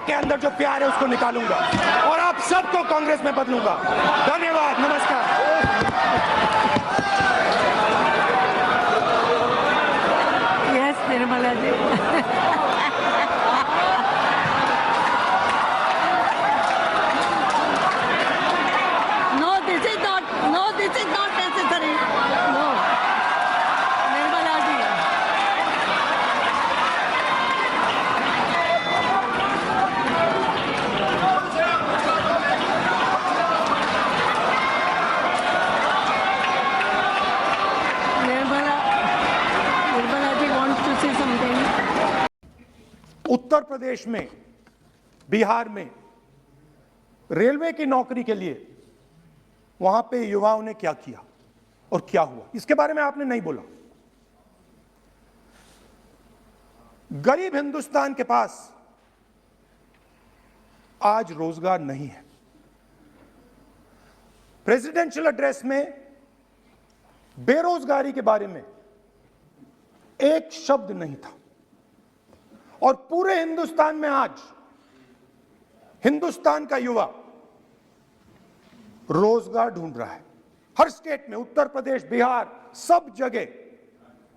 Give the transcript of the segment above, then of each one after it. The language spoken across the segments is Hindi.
आपके अंदर जो प्यार है उसको निकालूंगा और आप सबको कांग्रेस में बदलूंगा। धन्यवाद, नमस्कार। Yes Nirmala ji. this is not necessary. No. Nirmala ji. Nirmala ji wants to say something. Uttar Pradesh में, बिहार में रेलवे की नौकरी के लिए वहां पे युवाओं ने क्या किया और क्या हुआ, इसके बारे में आपने नहीं बोला। गरीब हिंदुस्तान के पास आज रोजगार नहीं है। प्रेसिडेंशियल एड्रेस में बेरोजगारी के बारे में एक शब्द नहीं था और पूरे हिंदुस्तान में आज हिंदुस्तान का युवा रोजगार ढूंढ रहा है। हर स्टेट में, उत्तर प्रदेश, बिहार, सब जगह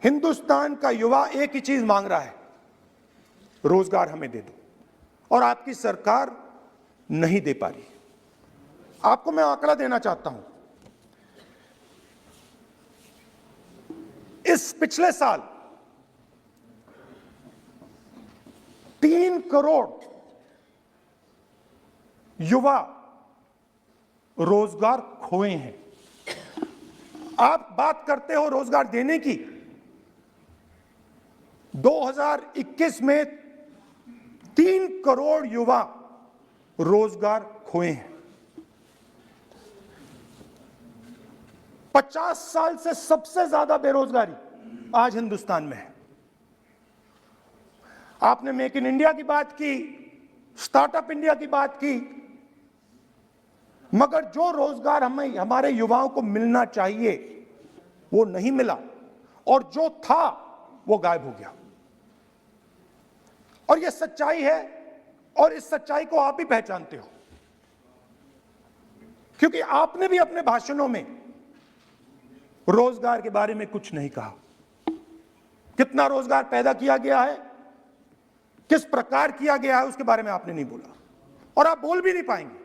हिंदुस्तान का युवा एक ही चीज मांग रहा है, रोजगार हमें दे दो, और आपकी सरकार नहीं दे पा रही। आपको मैं आंकड़ा देना चाहता हूं। इस पिछले साल 3 करोड़ युवा रोजगार खोए हैं। आप बात करते हो रोजगार देने की। 2021 में 3 करोड़ युवा रोजगार खोए हैं। 50 साल से सबसे ज्यादा बेरोजगारी आज हिंदुस्तान में है। आपने मेक इन इंडिया की बात की, स्टार्टअप इंडिया की बात की, मगर जो रोजगार हमें, हमारे युवाओं को मिलना चाहिए वो नहीं मिला, और जो था वो गायब हो गया। और ये सच्चाई है, और इस सच्चाई को आप भी पहचानते हो, क्योंकि आपने भी अपने भाषणों में रोजगार के बारे में कुछ नहीं कहा। कितना रोजगार पैदा किया गया है, किस प्रकार किया गया है, उसके बारे में आपने नहीं बोला, और आप बोल भी नहीं पाएंगे,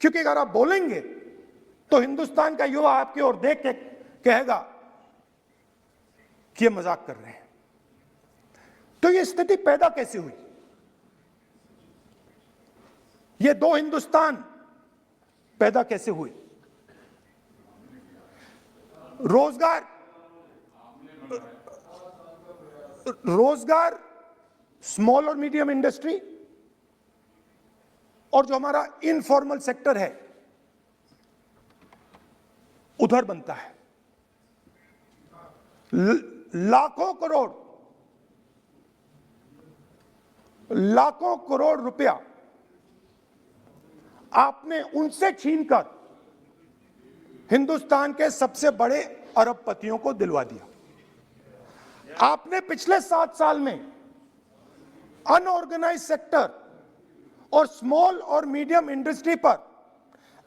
क्योंकि अगर आप बोलेंगे तो हिंदुस्तान का युवा आपकी ओर देख के कहेगा कि ये मजाक कर रहे हैं। तो ये स्थिति पैदा कैसे हुई? ये 2 हिंदुस्तान पैदा कैसे हुए? रोजगार स्मॉल और मीडियम इंडस्ट्री और जो हमारा इनफॉर्मल सेक्टर है उधर बनता है। लाखों करोड़ रुपया आपने उनसे छीनकर हिंदुस्तान के सबसे बड़े अरबपतियों को दिलवा दिया। आपने पिछले 7 साल में अनऑर्गेनाइज्ड सेक्टर और स्मॉल और मीडियम इंडस्ट्री पर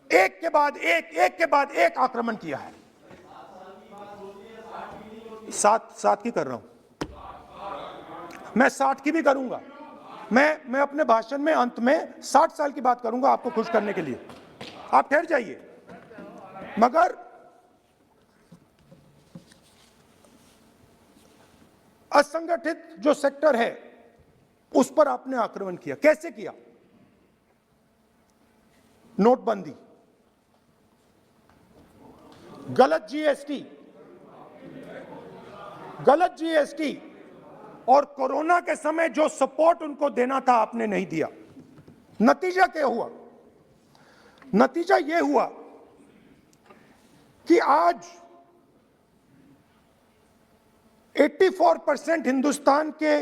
एक के बाद एक आक्रमण किया है। 7 की कर रहा हूं मैं, 60 की भी करूंगा मैं अपने भाषण में अंत में 60 साल की बात करूंगा आपको खुश करने के लिए। आप ठहर जाइए। मगर असंगठित जो सेक्टर है उस पर आपने आक्रमण किया। कैसे किया? नोटबंदी, गलत जीएसटी और कोरोना के समय जो सपोर्ट उनको देना था आपने नहीं दिया। नतीजा क्या हुआ? नतीजा यह हुआ कि आज 84% हिंदुस्तान के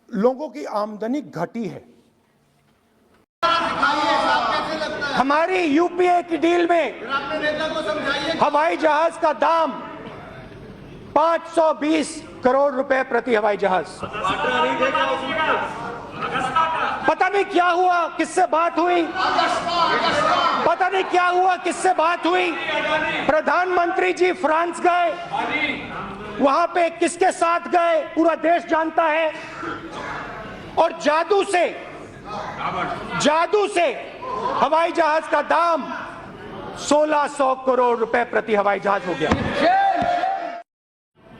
लोगों की आमदनी घटी है। हमारी यूपीए की डील में हवाई जहाज का दाम 520 करोड़ रुपए प्रति हवाई जहाज। पता नहीं क्या हुआ, किससे बात हुई, पता नहीं क्या हुआ, किससे बात हुई। प्रधानमंत्री जी फ्रांस गए, वहां पे किसके साथ गए पूरा देश जानता है। और जादू से हवाई जहाज का दाम 1600 करोड़ रुपए प्रति हवाई जहाज हो गया।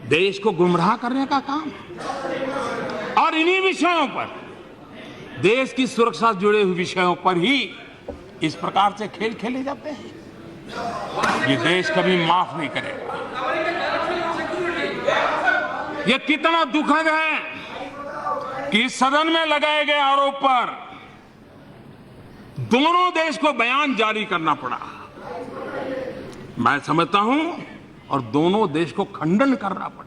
देश को गुमराह करने का काम, और इन्हीं विषयों पर, देश की सुरक्षा से जुड़े हुए विषयों पर ही इस प्रकार से खेल खेले जाते हैं। ये देश कभी माफ नहीं करेगा। ये कितना दुखद है कि इस सदन में लगाए गए आरोप पर दोनों देश को बयान जारी करना पड़ा। मैं समझता हूं, और दोनों देश को खंडन करना पड़ा।